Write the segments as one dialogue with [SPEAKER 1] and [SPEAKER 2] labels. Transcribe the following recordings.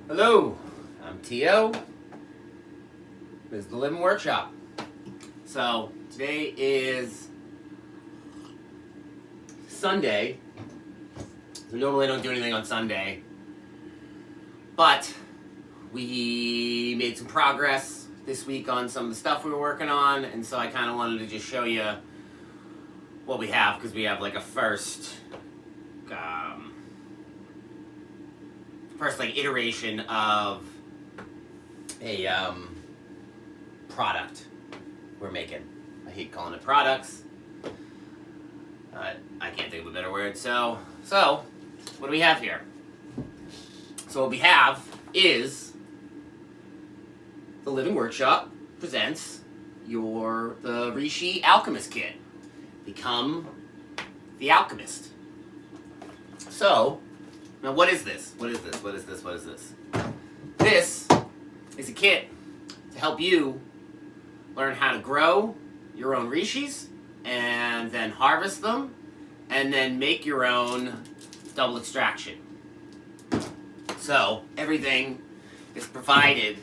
[SPEAKER 1] Hello, I'm Tio. This is the Living Workshop. So today is Sunday. We normally don't do anything on Sunday, but we made some progress this week on some of the stuff we were working on, and so I kind of wanted to just show you what we have, because we have like a first like iteration of a product we're making. I hate calling it products. I can't think of a better word. So what do we have here? So what we have is the Living Workshop presents the Rishi Alchemist Kit. Become the Alchemist. So, now what is this? What is this? What is this? What is this? This is a kit to help you learn how to grow your own rishis and then harvest them and then make your own double extraction. So, everything is provided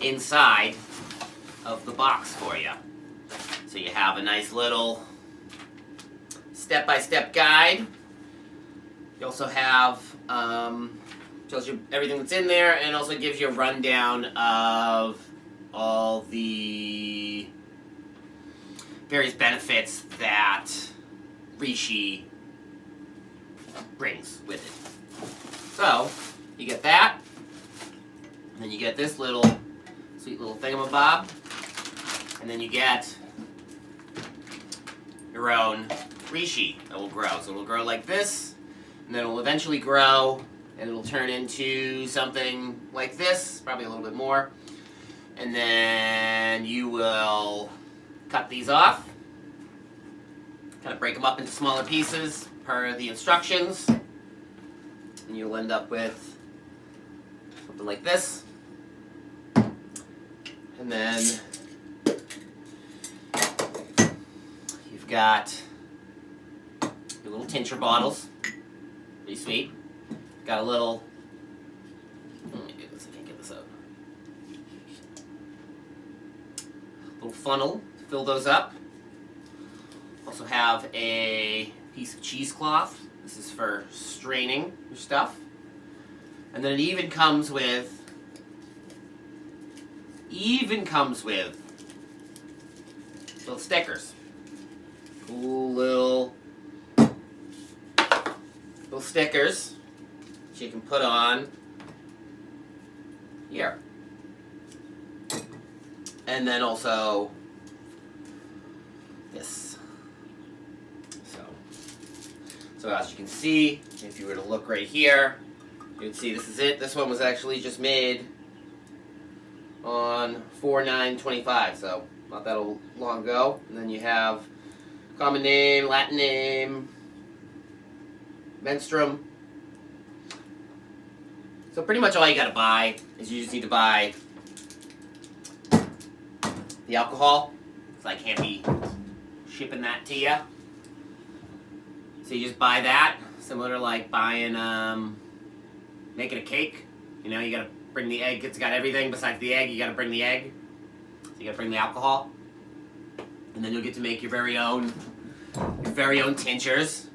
[SPEAKER 1] inside of the box for you. So you have a nice little step-by-step guide. You also have, tells you everything that's in there, and also gives you a rundown of all the various benefits that Rishi brings with it. So, you get that, and then you get this little sweet little thingamabob, and then you get your own Rishi that will grow. So it'll grow like this, and then it'll eventually grow, and it'll turn into something like this, probably a little bit more. And then you will cut these off, kind of break them up into smaller pieces per the instructions, and you'll end up with something like this. And then you've got your little tincture bottles. Pretty sweet. Got a little, let me do this, I can't get this out. Little funnel to fill those up. Also have a piece of cheesecloth. This is for straining your stuff. And then it even comes with little stickers. Cool little stickers that you can put on here. And then also this. So as you can see, if you were to look right here, you'd see this is it. This one was actually just made on 4/9/25, so not that long ago. And then you have common name, Latin name, menstruum. So pretty much all you gotta buy is you just need to buy the alcohol, because I can't be shipping that to you. So you just buy that, similar to like buying, making a cake. You know, you gotta bring the egg. It's got everything besides the egg. You gotta bring the egg. So you gotta bring the alcohol, and then you'll get to make your very own tinctures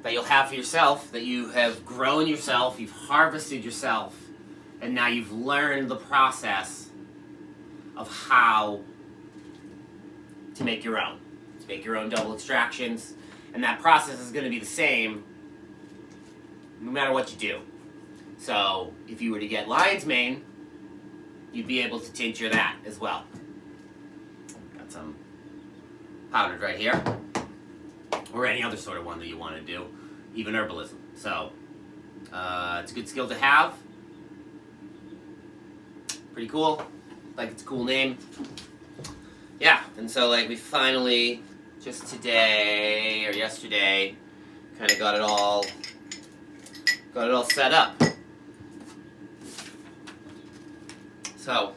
[SPEAKER 1] that you'll have for yourself, that you have grown yourself, you've harvested yourself, and now you've learned the process of how to make your own. To make your own double extractions, and that process is going to be the same no matter what you do. So if you were to get lion's mane, you'd be able to tincture that as well. Got some powdered right here. Or any other sort of one that you want to do, even herbalism. So, it's a good skill to have. Pretty cool. Like, it's a cool name. Yeah, and so like we finally, just today or yesterday, kind of got it all set up. So,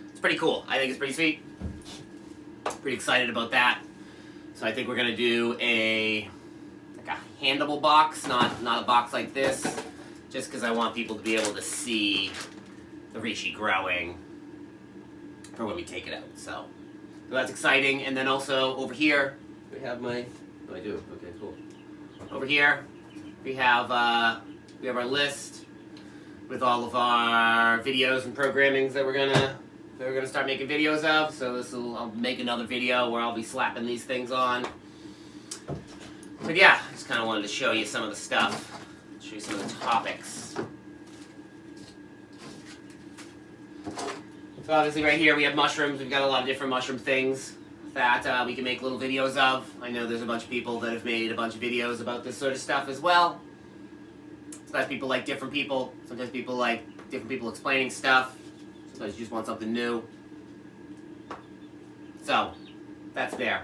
[SPEAKER 1] it's pretty cool. I think it's pretty sweet. Pretty excited about that. So I think we're gonna do a handleable box, not a box like this, just because I want people to be able to see the reishi growing for when we take it out. So that's exciting. And then also over here, we have my, oh, I do, okay, cool. Over here, we have our list with all of our videos and programmings that we're gonna start making videos of. So I'll make another video where I'll be slapping these things on. But yeah, just kind of wanted to show you some of the stuff, show you some of the topics. So obviously right here we have mushrooms. We've got a lot of different mushroom things that we can make little videos of. I know there's a bunch of people that have made a bunch of videos about this sort of stuff as well. Sometimes people like different people. Sometimes people like different people explaining stuff. Sometimes you just want something new. So, that's there.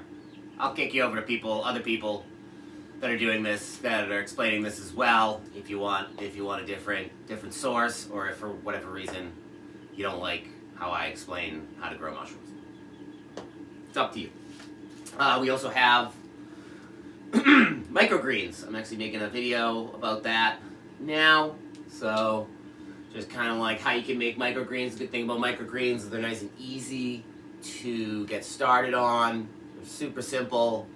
[SPEAKER 1] I'll kick you over to other people that are doing this, that are explaining this as well. If you want a different source, or if for whatever reason you don't like how I explain how to grow mushrooms. It's up to you. We also have microgreens. I'm actually making a video about that now. So just kind of like how you can make microgreens. The good thing about microgreens is they're nice and easy to get started on. They're super simple,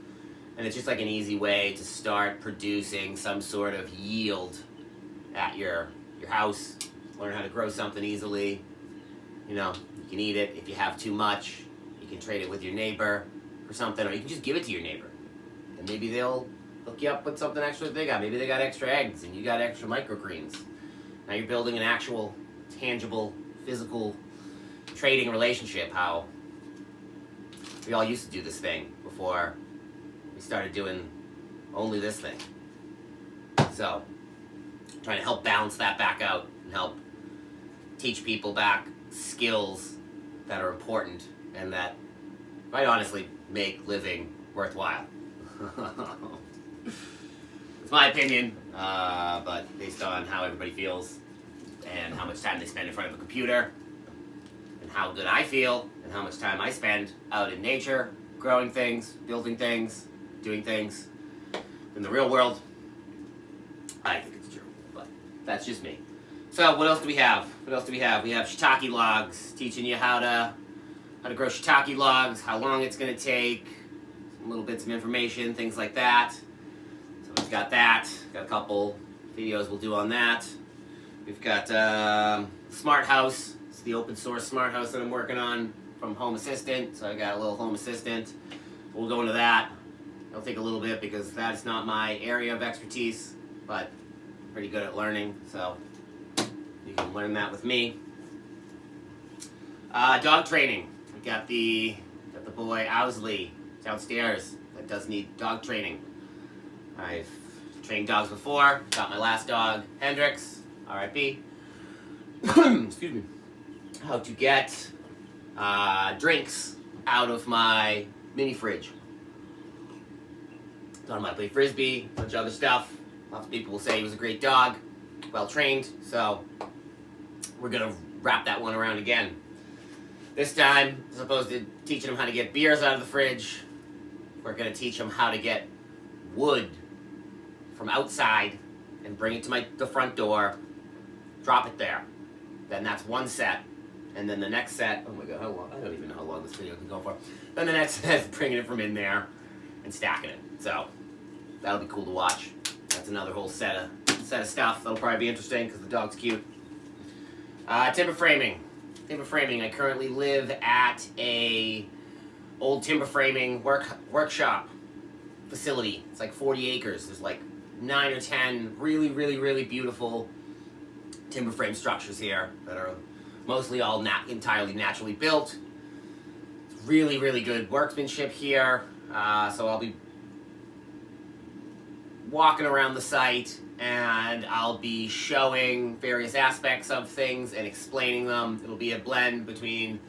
[SPEAKER 1] and it's just like an easy way to start producing some sort of yield at your house. Learn how to grow something easily. You know, you can eat it. If you have too much, you can trade it with your neighbor for something, or you can just give it to your neighbor, and maybe they'll hook you up with something extra that they got. Maybe they got extra eggs and you got extra microgreens. Now you're building an actual, tangible, physical trading relationship. How we all used to do this thing before we started doing only this thing. So, trying to help balance that back out and help teach people back skills that are important and that, quite honestly, make living worthwhile. It's my opinion, but based on how everybody feels and how much time they spend in front of a computer and how good I feel and how much time I spend out in nature, growing things, building things, doing things in the real world, I think it's true, but that's just me. So what else do we have? We have shiitake logs, teaching you how to grow shiitake logs, how long it's going to take, some little bits of information, things like that. So we've got that. Got a couple videos we'll do on that. We've got Smart House. It's the open source Smart House that I'm working on from Home Assistant. So I got a little Home Assistant. We'll go into that. It'll take a little bit because that's not my area of expertise, but I'm pretty good at learning, so you can learn that with me. Dog training. We got the boy Owsley downstairs that does need dog training. I've trained dogs before. Got my last dog, Hendrix, R.I.P. Excuse me. How to get drinks out of my mini fridge. Taught him how to play frisbee, a bunch of other stuff. Lots of people will say he was a great dog, well trained, so we're gonna wrap that one around again. This time, as opposed to teaching him how to get beers out of the fridge, we're gonna teach him how to get wood from outside and bring it to the front door, drop it there. Then that's one set. And then the next set, oh my god, how long? I don't even know how long this video can go for. Then the next set is bringing it from in there and stacking it. So that'll be cool to watch. That's another whole set of stuff that'll probably be interesting because the dog's cute. Timber framing. I currently live at a old timber framing workshop facility. It's like 40 acres. There's like 9 or 10 really, really, really beautiful timber frame structures here that are mostly all entirely naturally built. It's really, really good workmanship here. So I'll be walking around the site and I'll be showing various aspects of things and explaining them. It'll be a blend between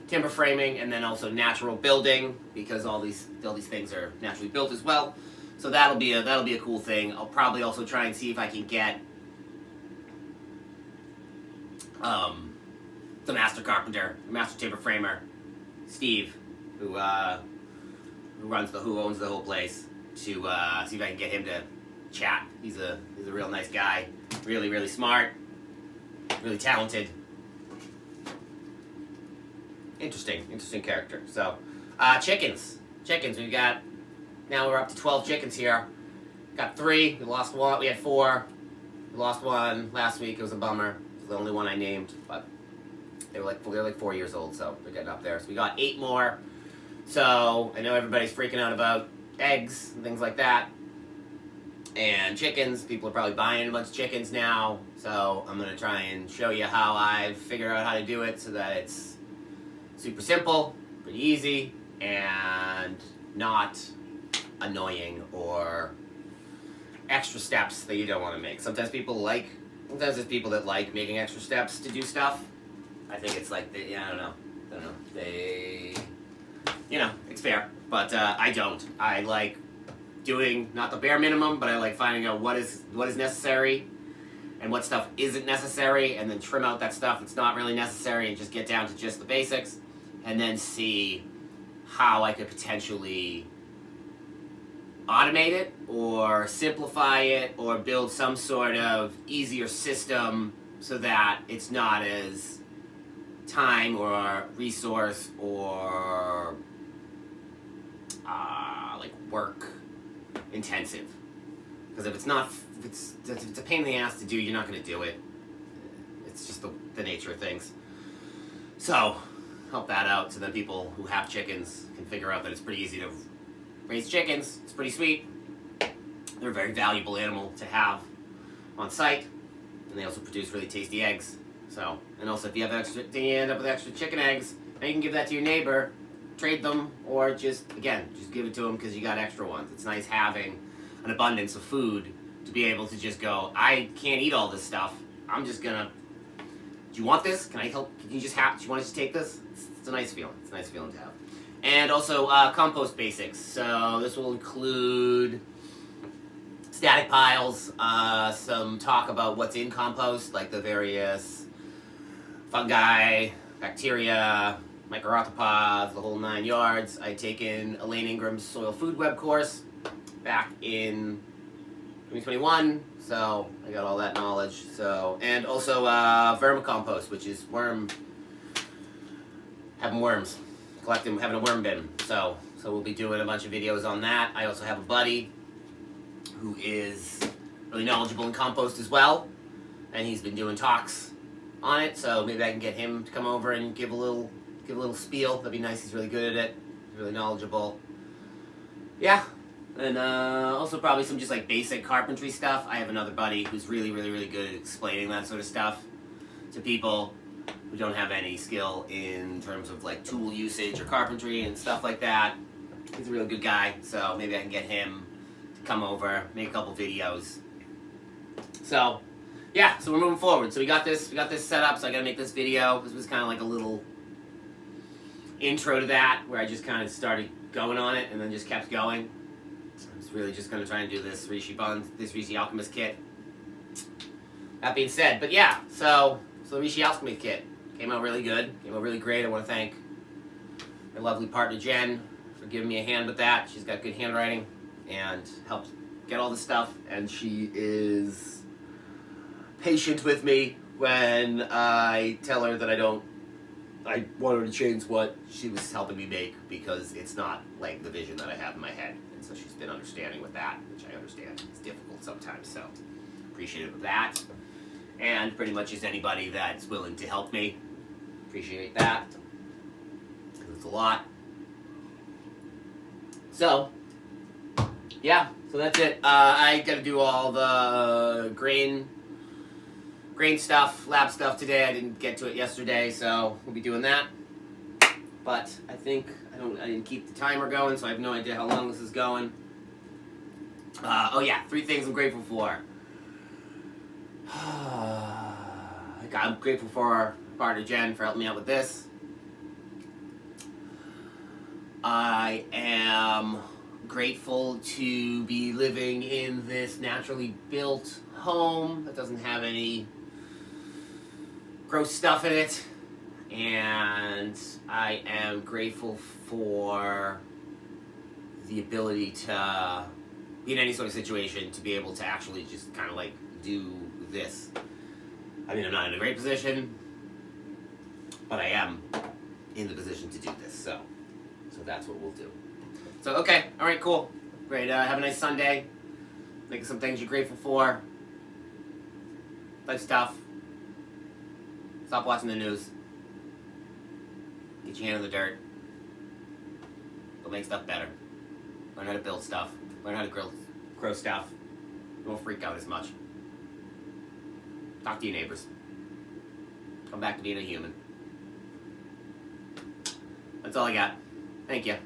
[SPEAKER 1] timber framing and then also natural building because all these things are naturally built as well. So that'll be a cool thing. I'll probably also try and see if I can get the master carpenter, the master timber framer, Steve, who owns the whole place, to see if I can get him to chat. He's a real nice guy. Really, really smart. Really talented. Interesting character. So, chickens. We've got, now we're up to 12 chickens here. Got 3, we lost 1, we had 4. We lost 1 last week, it was a bummer. It was the only one I named, but they're like 4 years old, so they're getting up there. So we got 8 more. So, I know everybody's freaking out about eggs and things like that. And chickens, people are probably buying a bunch of chickens now. So, I'm going to try and show you how I've figured out how to do it so that it's super simple, pretty easy, and not annoying or extra steps that you don't want to make. Sometimes there's people that like making extra steps to do stuff. I think it's like, I don't know, it's fair, but I don't. I like doing, not the bare minimum, but I like finding out what is necessary and what stuff isn't necessary, and then trim out that stuff that's not really necessary and just get down to just the basics, and then see how I could potentially automate it or simplify it or build some sort of easier system so that it's not as time or resource or like work intensive. Because if it's a pain in the ass to do, you're not going to do it. It's just the nature of things. So help that out so that people who have chickens can figure out that it's pretty easy to raise chickens. It's pretty sweet. They're a very valuable animal to have on site, and they also produce really tasty eggs. So, and also if you have extra, then you end up with extra chicken eggs, and you can give that to your neighbor, trade them, or just give it to them because you got extra ones. It's nice having an abundance of food to be able to just go, I can't eat all this stuff. I'm just gonna, do you want this? Can I help? Do you want to just take this? It's a nice feeling. It's a nice feeling to have. And also compost basics. So this will include static piles, some talk about what's in compost, like the various fungi, bacteria, microarthropods, the whole 9 yards. I'd taken Elaine Ingram's Soil Food Web course back in 2021, so I got all that knowledge. So, and also vermicompost, which is having worms, having a worm bin. So we'll be doing a bunch of videos on that. I also have a buddy who is really knowledgeable in compost as well, and he's been doing talks on it. So maybe I can get him to come over and give a little spiel. That'd be nice. He's really good at it. He's really knowledgeable. Yeah. And also probably some just like basic carpentry stuff. I have another buddy who's really, really, really good at explaining that sort of stuff to people who don't have any skill in terms of like tool usage or carpentry and stuff like that. He's a real good guy, so maybe I can get him to come over, make a couple videos. So, yeah, so we're moving forward. So we got this set up, so I gotta make this video. This was kind of like a little intro to that, where I just kind of started going on it and then just kept going. I was really just gonna try and do this Rishi Alchemist kit. That being said, but yeah, so the Rishi Alchemist kit came out really good, came out really great. I want to thank my lovely partner Jen for giving me a hand with that. She's got good handwriting and helped get all the stuff, and she is patient with me when I tell her that I want her to change what she was helping me make, because it's not like the vision that I have in my head. And so she's been understanding with that, which I understand. It's difficult sometimes, so appreciative of that. And pretty much is anybody that's willing to help me. Appreciate that. It's a lot. So, yeah, so that's it. I gotta do all the grain stuff, lab stuff today. I didn't get to it yesterday, so we'll be doing that. But I think, I didn't keep the timer going, so I have no idea how long this is going. Oh yeah, 3 things I'm grateful for. I'm grateful for our partner Jen for helping me out with this. I am grateful to be living in this naturally built home that doesn't have any gross stuff in it. And I am grateful for the ability to be in any sort of situation to be able to actually just kind of like do this. I mean, I'm not in a great position, but I am in the position to do this, so that's what we'll do. So, okay, alright, cool. Great, have a nice Sunday. Think of some things you're grateful for. Life stuff. Stop watching the news. Get your hand in the dirt. Go make stuff better. Learn how to build stuff. Learn how to grow stuff. You won't freak out as much. Talk to your neighbors. Come back to being a human. That's all I got. Thank you.